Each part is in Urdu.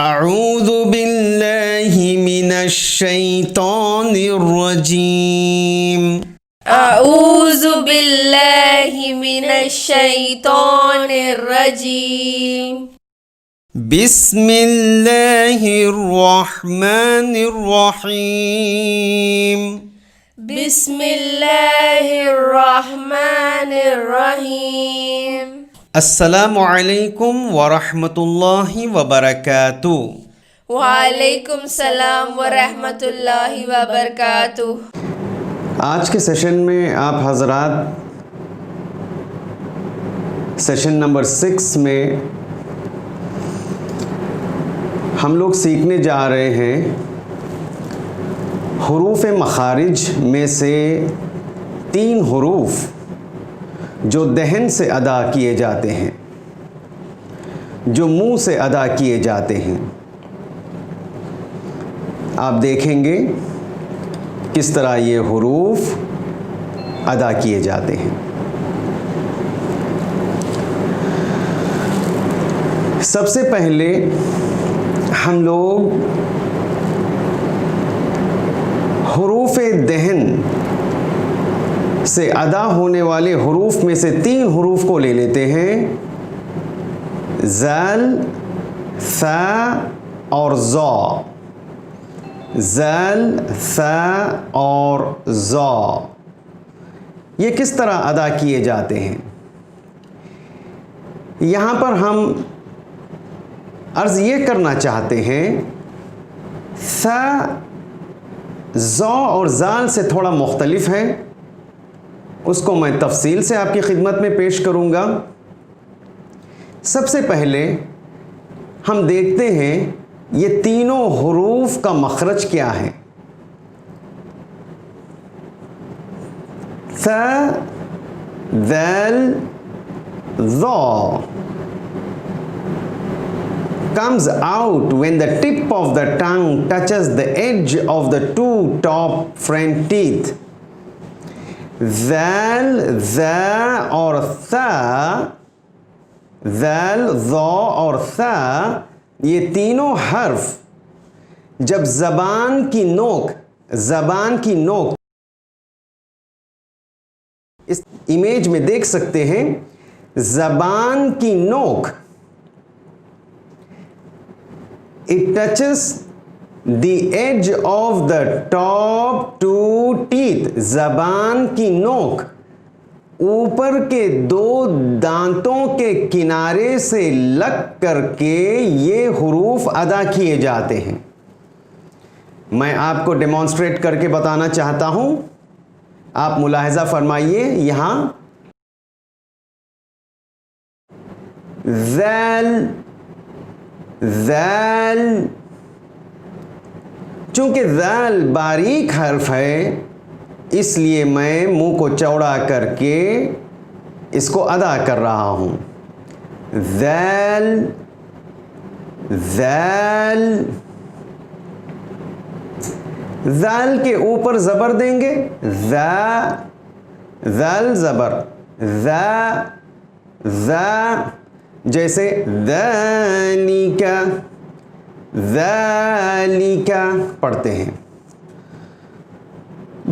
اعوذ باللہ من الشیطان الرجیم اعوذ باللہ من الشیطان الرجیم بسم اللہ الرحمن الرحیم بسم اللہ الرحمن الرحیم السلام علیکم ورحمۃ اللہ وبرکاتہ۔ وعلیکم السلام ورحمۃ اللہ وبرکاتہ۔ آج کے سیشن میں آپ حضرات سیشن نمبر 6 میں ہم لوگ سیکھنے جا رہے ہیں حروف مخارج میں سے 3 حروف جو دہن سے ادا کیے جاتے ہیں، جو منہ سے ادا کیے جاتے ہیں۔ آپ دیکھیں گے کس طرح یہ حروف ادا کیے جاتے ہیں۔ سب سے پہلے ہم لوگ حروف دہن سے ادا ہونے والے حروف میں سے 3 حروف کو لے لیتے ہیں، ذال، ثا اور ظا۔ ذال، ثا اور ظا یہ کس طرح ادا کیے جاتے ہیں؟ یہاں پر ہم عرض یہ کرنا چاہتے ہیں، ثا ظا اور ذال سے تھوڑا مختلف ہے، اس کو میں تفصیل سے آپ کی خدمت میں پیش کروں گا۔ سب سے پہلے ہم دیکھتے ہیں یہ تینوں حروف کا مخرج کیا ہے۔ ثا، ذال، ظا comes out when the tip of the tongue touches the edge of the 2 top front teeth۔ ذال، ذا اور ثا، ذال، ظا اور ثا یہ تینوں حرف جب زبان کی نوک اس امیج میں دیکھ سکتے ہیں، زبان کی نوک it touches the edge of the top 2 teeth۔ زبان کی نوک اوپر کے 2 دانتوں کے کنارے سے لگ کر کے یہ حروف ادا کیے جاتے ہیں۔ میں آپ کو ڈیمانسٹریٹ کر کے بتانا چاہتا ہوں، آپ ملاحظہ فرمائیے۔ یہاں ذال، ذال، چونکہ ذال باریک حرف ہے اس لیے میں منہ کو چوڑا کر کے اس کو ادا کر رہا ہوں۔ ذال، ذال، ذال کے اوپر زبر دیں گے، ذا، ذال زبر، ذا، ذا، جیسے ذالک، ذالک پڑھتے ہیں۔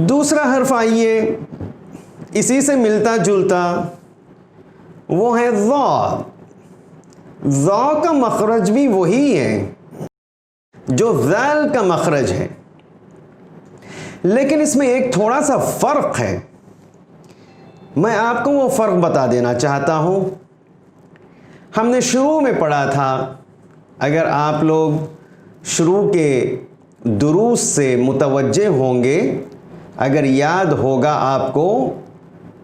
دوسرا حرف آئیے اسی سے ملتا جلتا، وہ ہے ظا۔ ظا کا مخرج بھی وہی ہے جو ذال کا مخرج ہے، لیکن اس میں ایک تھوڑا سا فرق ہے، میں آپ کو وہ فرق بتا دینا چاہتا ہوں۔ ہم نے شروع میں پڑھا تھا، اگر آپ لوگ شروع کے دروس سے متوجہ ہوں گے، اگر یاد ہوگا آپ کو،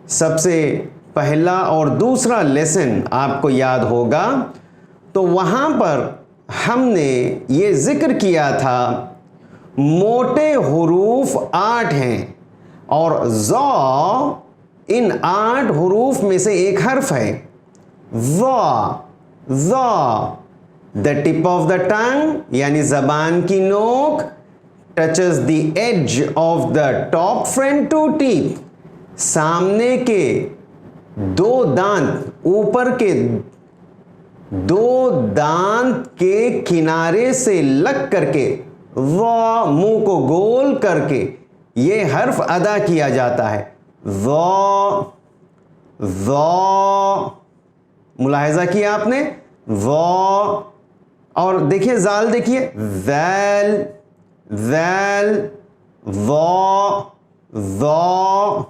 سب سے پہلا اور دوسرا لیسن آپ کو یاد ہوگا، تو وہاں پر ہم نے یہ ذکر کیا تھا موٹے حروف 8 ہیں اور ظا ان 8 حروف میں سے ایک حرف ہے۔ ظا، ظا، the tip of the tongue یعنی زبان کی نوک touches the edge of the top front 2 teeth، سامنے کے 2 دانت، اوپر کے دو دانت کے کنارے سے لگ کر کے وا، منہ کو گول کر کے یہ حرف ادا کیا جاتا ہے. وا وا، ملاحظہ کیا آپ نے؟ وا. اور دیکھیے زال، دیکھیے ذیل ذیل، وا وا.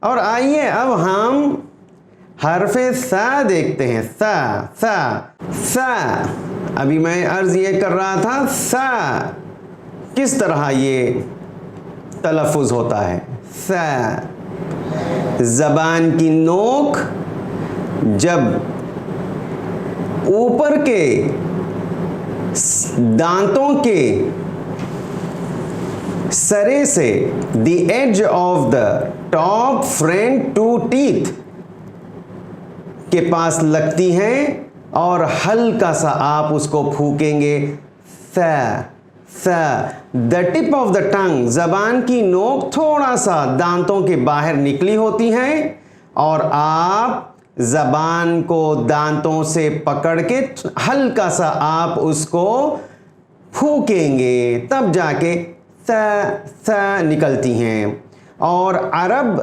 اور آئیے اب ہم حرف ثا دیکھتے ہیں. ثا ثا ثا. ابھی میں عرض یہ کر رہا تھا ثا کس طرح یہ تلفظ ہوتا ہے. ثا، زبان کی نوک جب اوپر کے دانتوں کے سرے سے the edge of the top front two teeth کے پاس لگتی ہیں اور ہلکا سا آپ اس کو پھونکیں گے. ثا ثا. دا ٹپ آف دا ٹنگ، زبان کی نوک تھوڑا سا دانتوں کے باہر نکلی ہوتی ہے اور آپ زبان کو دانتوں سے پکڑ کے ہلکا سا آپ اس کو پھونکیں گے، تب جا کے ثا ثا نکلتی ہیں. اور عرب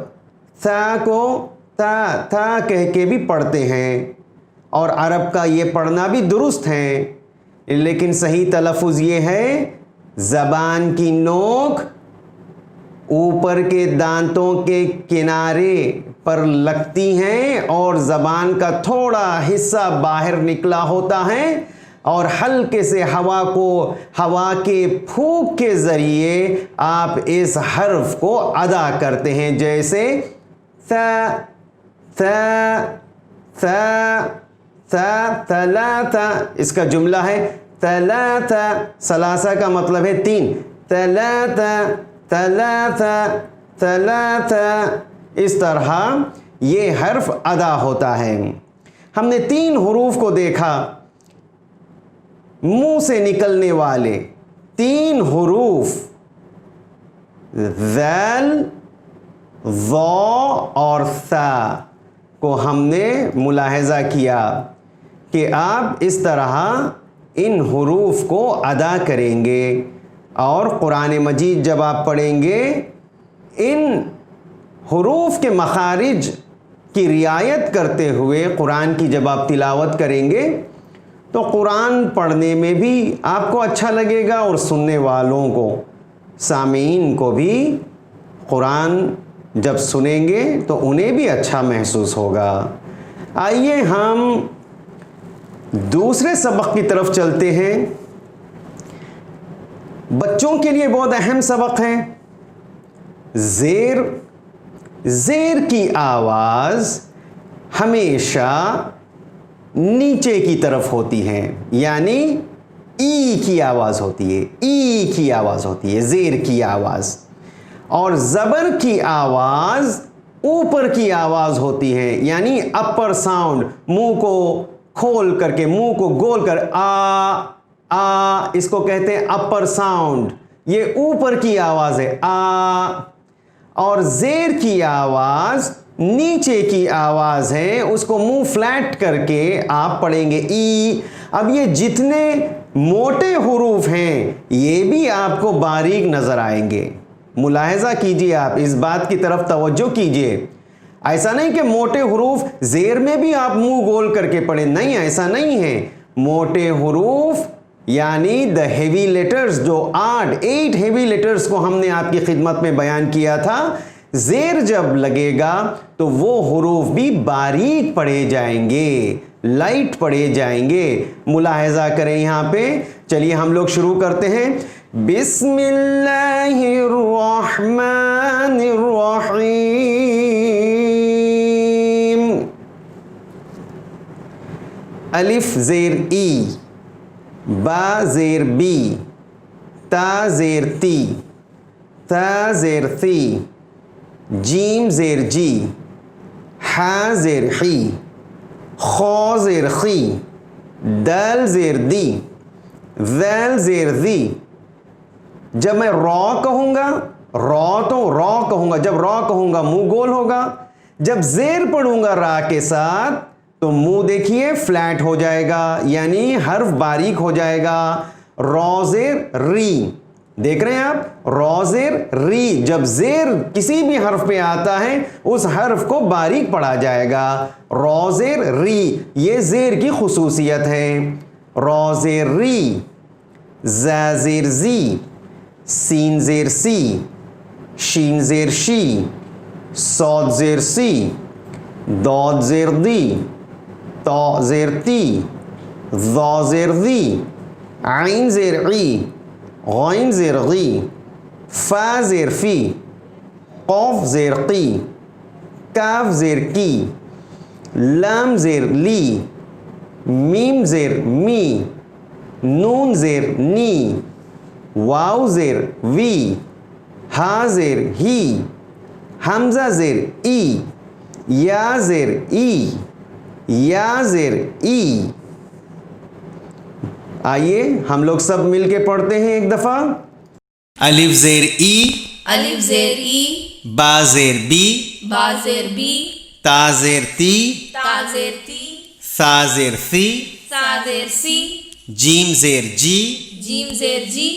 ثا کو تا تھا کہہ کے بھی پڑھتے ہیں اور عرب کا یہ پڑھنا بھی درست ہے، لیکن صحیح تلفظ یہ ہے زبان کی نوک اوپر کے دانتوں کے کنارے پر لگتی ہیں اور زبان کا تھوڑا حصہ باہر نکلا ہوتا ہے اور ہلکے سے ہوا کے پھونک کے ذریعے آپ اس حرف کو ادا کرتے ہیں، جیسے ثا ثا ثا ثا ثلاثہ. اس کا جملہ ہے ثلاثہ. ثلاثہ کا مطلب ہے تین. ثلاثہ ثلاثہ ثلاثہ. اس طرح یہ حرف ادا ہوتا ہے. ہم نے تین حروف کو دیکھا، منہ سے نکلنے والے تین حروف ذیل، وا اور ثا کو ہم نے ملاحظہ کیا کہ آپ اس طرح ان حروف کو ادا کریں گے اور قرآن مجید جب آپ پڑھیں گے ان حروف کے مخارج کی رعایت کرتے ہوئے قرآن کی جب آپ تلاوت کریں گے تو قرآن پڑھنے میں بھی آپ کو اچھا لگے گا اور سننے والوں کو، سامعین کو بھی قرآن جب سنیں گے تو انہیں بھی اچھا محسوس ہوگا. آئیے ہم دوسرے سبق کی طرف چلتے ہیں. بچوں کے لیے بہت اہم سبق ہے. زیر. زیر کی آواز ہمیشہ نیچے کی طرف ہوتی ہے، یعنی ای کی آواز ہوتی ہے. ای کی آواز ہوتی ہے زیر کی آواز. اور زبر کی آواز اوپر کی آواز ہوتی ہے، یعنی اپر ساؤنڈ. منہ کو کھول کر کے، منہ کو گول کر آ، اس کو کہتے ہیں اپر ساؤنڈ. یہ اوپر کی آواز ہے آ. اور زیر کی آواز نیچے کی آواز ہے، اس کو منہ فلیٹ کر کے آپ پڑھیں گے ای. اب یہ جتنے موٹے حروف ہیں یہ بھی آپ کو باریک نظر آئیں گے. ملاحظہ کیجئے، آپ اس بات کی طرف توجہ کیجئے. ایسا نہیں کہ موٹے حروف زیر میں بھی آپ منہ گول کر کے پڑھیں، نہیں، ایسا نہیں ہے. موٹے حروف یعنی دا ہیوی لیٹرز، جو 8 ہیوی لیٹرز کو ہم نے آپ کی خدمت میں بیان کیا تھا، زیر جب لگے گا تو وہ حروف بھی باریک پڑھے جائیں گے، لائٹ پڑھے جائیں گے. ملاحظہ کریں یہاں پہ. چلیے ہم لوگ شروع کرتے ہیں. بسم اللہ الرحمن الرحیم. الف زیر ای، با زیر بی، تا زیر تی، تا زیر ثی، جیم زیر جی، حا زیر حی، خا زیر خی، دال زیر دی، ذیل زیر ذی. جب میں را کہوں گا، را تو را کہوں گا، جب را کہوں گا منہ گول ہوگا. جب زیر پڑھوں گا را کے ساتھ تو منہ دیکھیے فلیٹ ہو جائے گا یعنی حرف باریک ہو جائے گا. را زیر ری, دیکھ رہے ہیں آپ, را زیر ری, جب زیر کسی بھی حرف پہ آتا ہے اس حرف کو باریک پڑھا جائے گا. را زیر ری, یہ زیر کی خصوصیت ہے. را زیر ری, زا زیر زی, سین زیر سی, شین زیر شی, صاد زیر سی, داد زیر دی, تا زیر تی, ذا زیر ذی, عین زیر عی, غین زیر غی, فا زیر فی, قاف زیر قی, کاف زیر کی, لام زیر لی, میم زیر می, نون زیر نی, واو زیر وی, ہا زیر ہی, حمزہ زیر ای, یا زیر ای, یا زیر ای. آئیے ہم لوگ سب مل کے پڑھتے ہیں ایک دفعہ. الف زیر ای, الف زیر ای, با زیر بی, با زیر بی, تا زیر تی, تا زیر تی, ثا زیر ثی, سا زیر سی, جیم زیر جی, جیم زیر جی,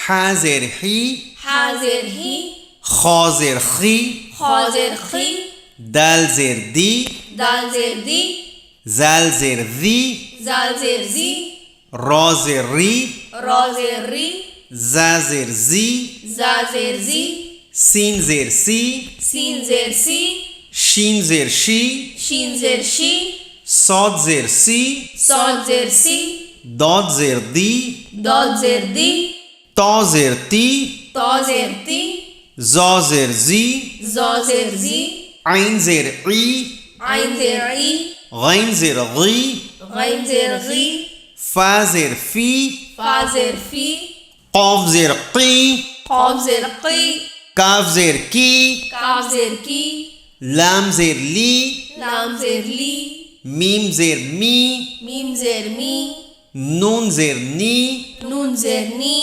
حا زیر حی, ہا زیر ہی, خا زیر خی, خا زیر خی, دال زیر دی, دال زیر دی, زال زیر ذی, زال زیر زی, را زیر ری, را زیر ری, زا زیر زی, زا زیر زی, سین زیر سی, سین زیر سی, شین زیر شی, شین زیر شی, صاد زیر سی, صاد زیر سی, داد زیر دی, داد زیر دی, تا زیر تی, تا زیر تی, زا زیر زی, زا زیر زی, عین زیر عی, عین زیر عی, غین زیر غی, غین زیر غی, فا زیر فی, فا زیر فی, قاف زیر قی, قاف زیر قی, کاف زیر کی, کاف زیر کی, لام زیر لی, لام زیر لی, میم زیر می, میم زیر می, نون زیر نی, نون زیر نی,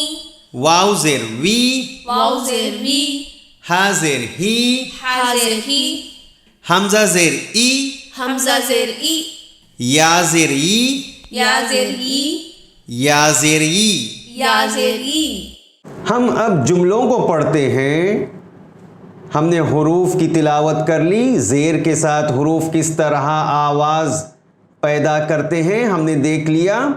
واو زیر وی, واو زیر وی, ہا زیر ہی, ہا زیر ہی, حمزہ زیر ای, حمزہ زیر ای, یا زیر ای, یا زیر ای, یا زیر ای. یا زیر ای. ہم اب جملوں کو پڑھتے ہیں. ہم نے حروف کی تلاوت کر لی, زیر کے ساتھ حروف کس طرح آواز پیدا کرتے ہیں ہم نے دیکھ لیا.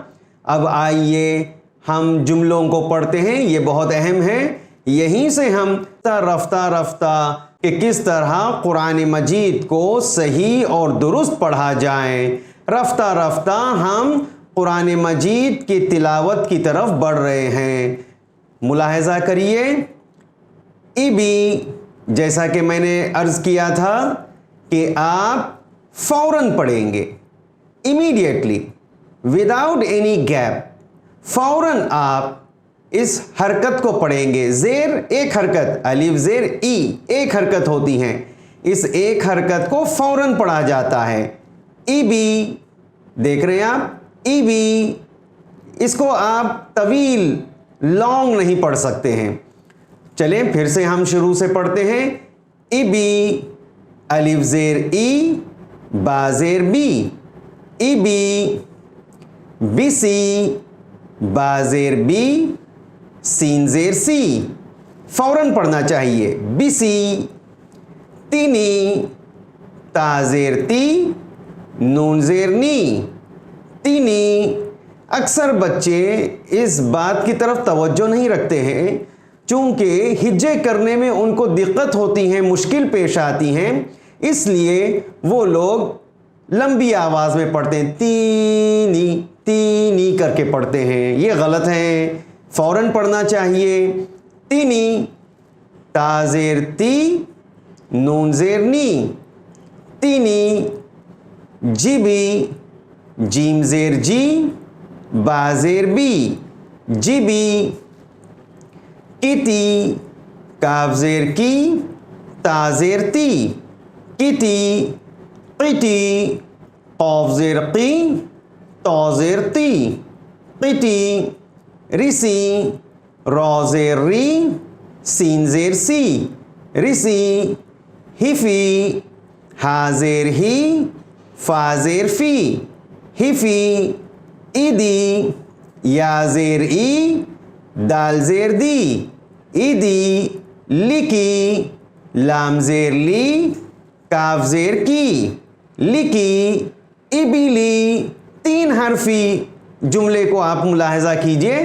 اب آئیے ہم جملوں کو پڑھتے ہیں, یہ بہت اہم ہے. یہیں سے ہم رفتہ رفتہ کہ کس طرح قرآن مجید کو صحیح اور درست پڑھا جائے, رفتہ رفتہ ہم قرآن مجید کی تلاوت کی طرف بڑھ رہے ہیں. ملاحظہ کریے, ابی جیسا کہ میں نے عرض کیا تھا کہ آپ فوراً پڑھیں گے, امیڈیٹلی, وداؤٹ اینی گیپ, فوراً آپ اس حرکت کو پڑھیں گے. زیر ایک حرکت, الف زیر ای ایک حرکت ہوتی ہے, اس ایک حرکت کو فوراً پڑھا جاتا ہے. ابی دیکھ رہے ہیں آپ, ابی, اس کو آپ طویل لانگ نہیں پڑھ سکتے ہیں. چلیں پھر سے ہم شروع سے پڑھتے ہیں. ابی, الف زیر ای, با زیر بی, ابی, بسی, با زیر بی, سین زیر سی, فوراً پڑھنا چاہیے. بسی, تینی, تا زیر تی, نون زیر نی, تینی. اکثر بچے اس بات کی طرف توجہ نہیں رکھتے ہیں چونکہ ہجے کرنے میں ان کو دقت ہوتی ہیں, مشکل پیش آتی ہیں, اس لیے وہ لوگ لمبی آواز میں پڑھتے ہیں, تینی تینی کر کے پڑھتے ہیں. یہ غلط ہے, فوراً پڑھنا چاہیے. تینی, تا زیر تی, نون زیر نی, تینی. جیبی, جیم زیر جی, با زیر بی, جیبی. کتی, کاف زیر کی, تا زیر تی, کتی. قتی, قاف زیر قی, تا زیر تی, قتی. رسی, را زیر ری, سین زیر سی, رسی. حفی, ہا زیر ہی, فا زیر فی ہفی ایدی یا زیر ای دال زیر دی ایدی لکی لام زیر لی کاف زیر کی لکی ابلی 3 حرفی جملے کو آپ ملاحظہ کیجئے.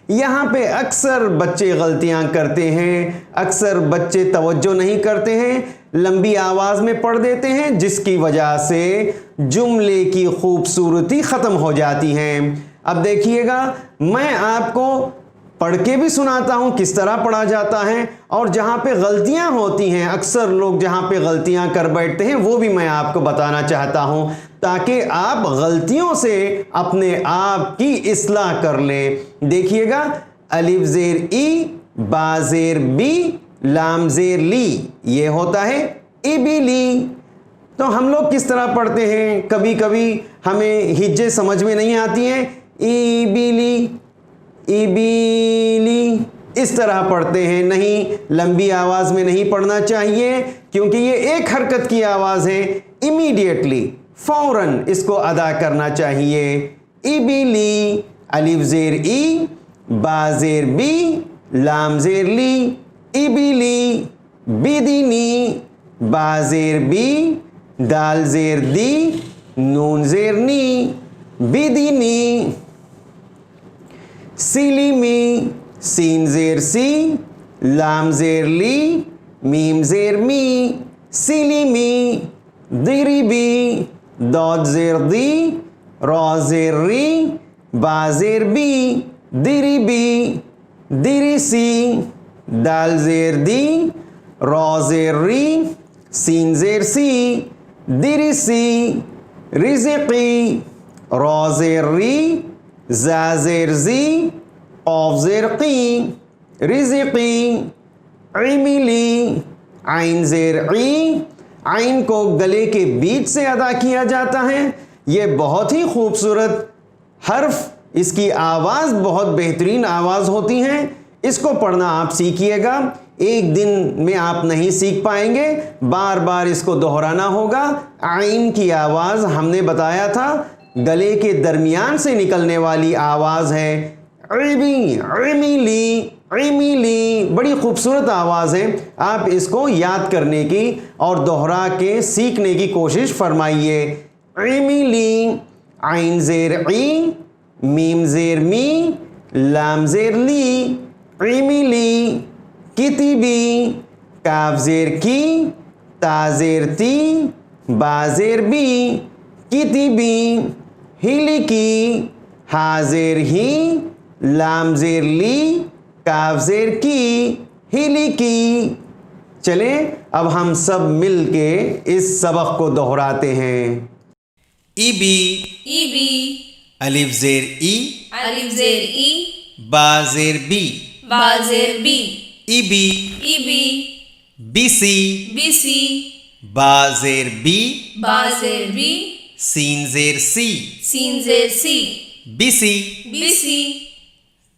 یہاں پہ اکثر بچے غلطیاں کرتے ہیں، اکثر بچے توجہ نہیں کرتے ہیں، لمبی آواز میں پڑھ دیتے ہیں، جس کی وجہ سے جملے کی خوبصورتی ختم ہو جاتی ہے. اب دیکھیے گا میں آپ کو پڑھ کے بھی سناتا ہوں کس طرح پڑھا جاتا ہے، اور جہاں پہ غلطیاں ہوتی ہیں اکثر لوگ جہاں پہ غلطیاں کر بیٹھتے ہیں وہ بھی میں آپ کو بتانا چاہتا ہوں تاکہ آپ غلطیوں سے اپنے آپ کی اصلاح کر لیں. دیکھیے گا الف زیر ای با زیر بی لام زیر لی، یہ ہوتا ہے ابلی. تو ہم لوگ کس طرح پڑھتے ہیں؟ کبھی کبھی ہمیں ہجے سمجھ میں نہیں آتی ہیں، ایبلی ایبلی اس طرح پڑھتے ہیں. نہیں، لمبی آواز میں نہیں پڑھنا چاہیے کیونکہ یہ ایک حرکت کی آواز ہے، امیڈیٹلی فوراً اس کو ادا کرنا چاہیے. ایبلی الف زیر ای با زیر بی لام زیر لی ایبلی بیدینی با زیر بی دال زیر دی نون زیر نی بیدینی. سیلیمی سین زیر سی لام زیر لی میم زیر می سیلیمی. ضریبی داد زیر دی را زیر ری با زیر بی ضریبی. دریسی دال زیر دی را زیر ری سین زیر سی دریسی. رزقی را زیر ری زا زیر زی قاف زیر قی رزقی. عملی عین زیر عی، عین کو گلے کے بیچ سے ادا کیا جاتا ہے. یہ بہت ہی خوبصورت حرف، اس کی آواز بہت بہترین آواز ہوتی ہیں. اس کو پڑھنا آپ سیکھیے گا. ایک دن میں آپ نہیں سیکھ پائیں گے، بار بار اس کو دہرانا ہوگا. عین کی آواز ہم نے بتایا تھا گلے کے درمیان سے نکلنے والی آواز ہے. عمی عمیلی عمیلی بڑی خوبصورت آواز ہے. آپ اس کو یاد کرنے کی اور دہرا کے سیکھنے کی کوشش فرمائیے. عمیلی عین زیر عی میم زیر می لام زیر لی عمیلی. کتبی کاف زیر کی تا زیر تی با زیر بی کتبی. ہلکی ہا زیر ہی لام زیر لی کاف زیر کی ہلکی. چلیں اب ہم سب مل کے اس سبق کو دہراتے ہیں. ایبی ایبی الف زیر ای الف زیر ای با زیر بی با زیر بی ایبی ایبی بیسی بیسی با زیر بی با زیر بی سین زیر سی سین زیر سی بیسی. بیسی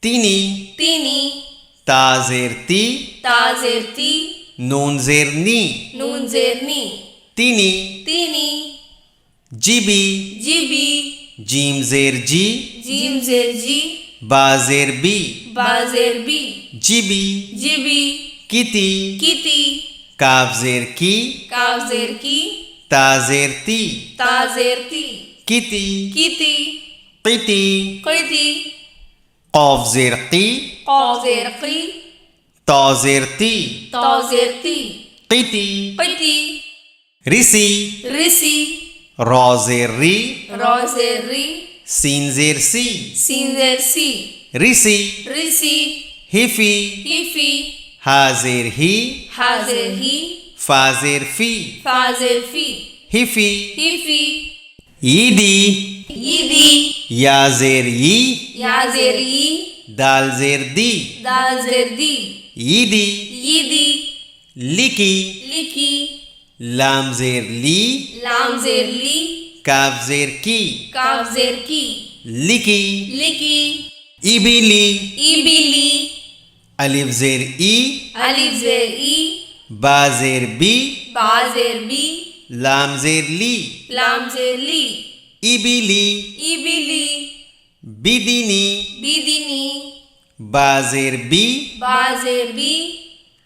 تینی تینی تا زیر تی تا زیر تی نون زیر نی نون زیر نی تینی. تینی جیبی جیبی جیم زیر جی جیم زیر جی با زیر بی با زیر بی جیبی. جیبی کیتی کیتی کاف زیر کی کاف زیر کی تا زیر تی تا زیر تی کیتی. کیتی قیتی قیتی قاف زیر قی قاف زیر قی تا زیر تی تا زیر تی قیتی. قیتی رسی رسی را زیر ری را زیر ری سین زیر سی سین زیر سی رسی. رسی ہفی ہیفی ہا زیر ہی ہا زیر ہی فا زیر فی فا زیر فی ہفی. ہیفی ایدی ایدی یا زیر ی یا زیر ای دال زیر دی دال زیر دی ایدی. ایدی لکی لکی لام زیر لی لام زیر لی کاف زیر کی کاف زیر کی لکی. لکی ایبلی ایبلی الف زیر ای الف زیر ای با زیر بی با زیر بی لام زیر لی لام زیر لی ابلی ابلی بدنی بدنی با زیر بی با زیر بی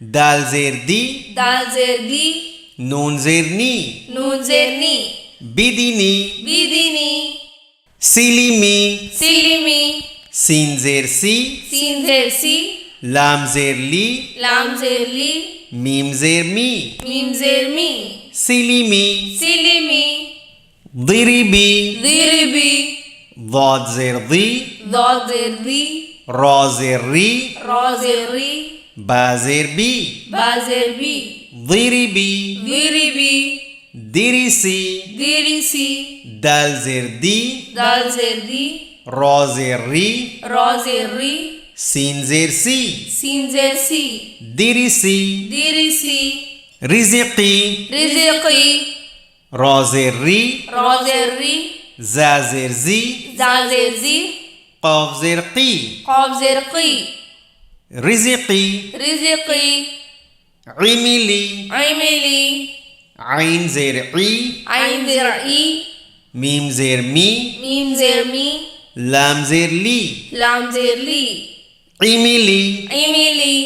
دال زیر دی دال زیر دی نون زیر نی نون زیر نی بدنی بدنی سلیمی سلمی سین زیر سی سین زیر سی لام زیر لی لام زیر لی میم زیر می میم زیر می سلیمی سلمی ضربی ضربی ضاد زیر دی ضاد زیر دی را زیر ری را زیر ری با زیر بی با زیر بی ضربی ضربی درسی درسی دال زیر دی دال زیر دی را زیر ری را زیر ری سین زیر سی سین زیر سی درسی درسی رزقی رزقی را زیر ری را زیر ری زا زیر زی زال زیر زی قاف زیر قی قاف زیر قی رزقی رزقی عملی عملی عین زیر عی عین زیر ای میم زیر می میم زیر می لام زیر لی لام زیر لی عملی عملی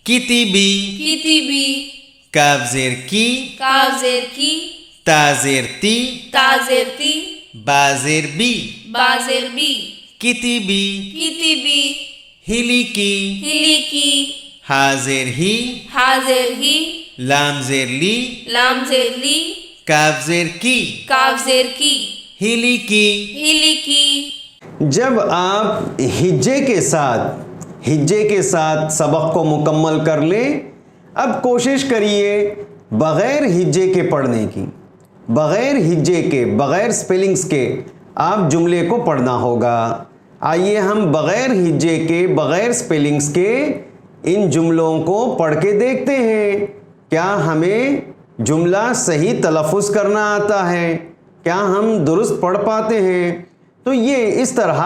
کتبی کتبی کاف زیر کی کاف زیر کی تا زیر تی تا زیر تی با زیر بی با زیر بی کتبی کتبی ہلی کی ہلی کی ہا زیر ہی ہا زیر ہی لام زیر لی لام زیر لی کاف زیر کی کاف زیر کی ہلی کی ہلی کی جب آپ ہجے کے ساتھ سبق کو مکمل کر لیں اب کوشش کریے بغیر ہجے کے پڑھنے کی بغیر ہجے کے بغیر سپیلنگز کے آپ جملے کو پڑھنا ہوگا آئیے ہم بغیر ہجے کے بغیر سپیلنگز کے ان جملوں کو پڑھ کے دیکھتے ہیں کیا ہمیں جملہ صحیح تلفظ کرنا آتا ہے کیا ہم درست پڑھ پاتے ہیں تو یہ اس طرح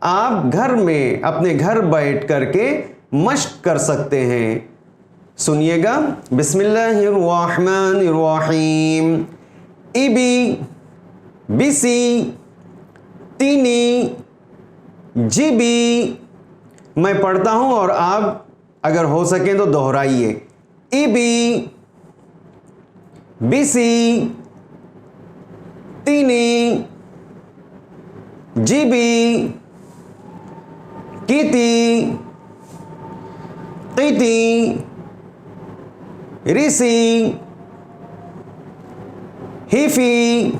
آپ گھر میں اپنے گھر بیٹھ کر کے مشق کر سکتے ہیں سنیے گا بسم اللہ الرحمن الرحیم ابی بسی تینی جبی میں پڑھتا ہوں اور آپ اگر ہو سکیں تو دہرائیے ابی بسی تینی جبی کیتی قیتی رسی ہیفی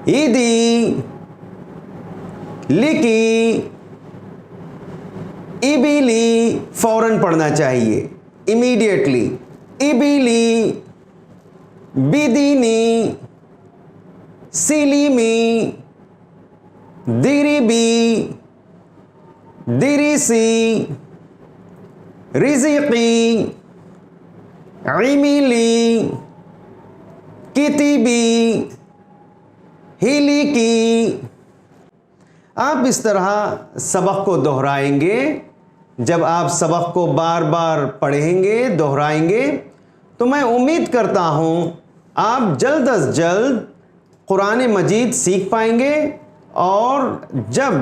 ایدی لکی ابیلی فوراً پڑھنا چاہیے امیڈیٹلی ابیلی بدینی سلیمی دربی درسی رزقی عملی کتبی ہلکی آپ اس طرح سبق کو دہرائیں گے جب آپ سبق کو بار بار پڑھیں گے دہرائیں گے تو میں امید کرتا ہوں آپ جلد از جلد قرآن مجید سیکھ پائیں گے اور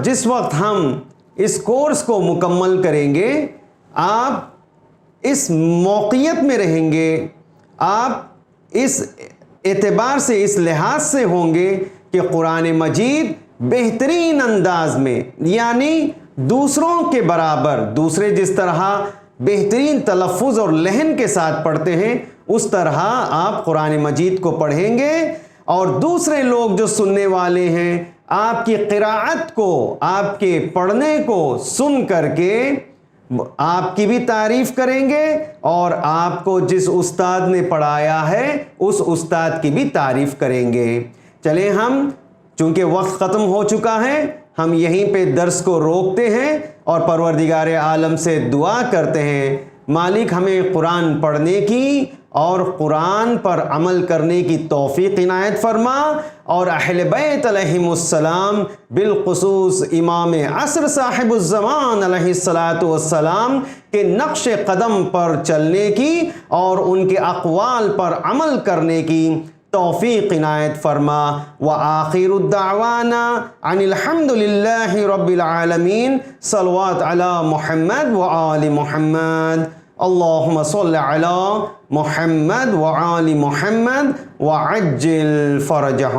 جس وقت ہم اس کورس کو مکمل کریں گے آپ اس موقعیت میں رہیں گے آپ اس اعتبار سے اس لحاظ سے ہوں گے کہ قرآن مجید بہترین انداز میں یعنی دوسروں کے برابر دوسرے جس طرح بہترین تلفظ اور لہن کے ساتھ پڑھتے ہیں اس طرح آپ قرآن مجید کو پڑھیں گے اور دوسرے لوگ جو سننے والے ہیں آپ کی قراءت کو آپ کے پڑھنے کو سن کر کے آپ کی بھی تعریف کریں گے اور آپ کو جس استاد نے پڑھایا ہے اس استاد کی بھی تعریف کریں گے چلیں ہم چونکہ وقت ختم ہو چکا ہے ہم یہیں پہ درس کو روکتے ہیں اور پروردگار عالم سے دعا کرتے ہیں مالک ہمیں قرآن پڑھنے کی اور قرآن پر عمل کرنے کی توفیق عنایت فرما اور اہل بیت علیہم السلام بالخصوص امام عصر صاحب الزمان علیہ السلام کے نقش قدم پر چلنے کی اور ان کے اقوال پر عمل کرنے کی توفیق عنایت فرما وآخر الدعوانا ان الحمد للہ رب العالمین صلوات علی محمد وآل محمد اللہم صل علی محمد وآل محمد وعجل فرجہم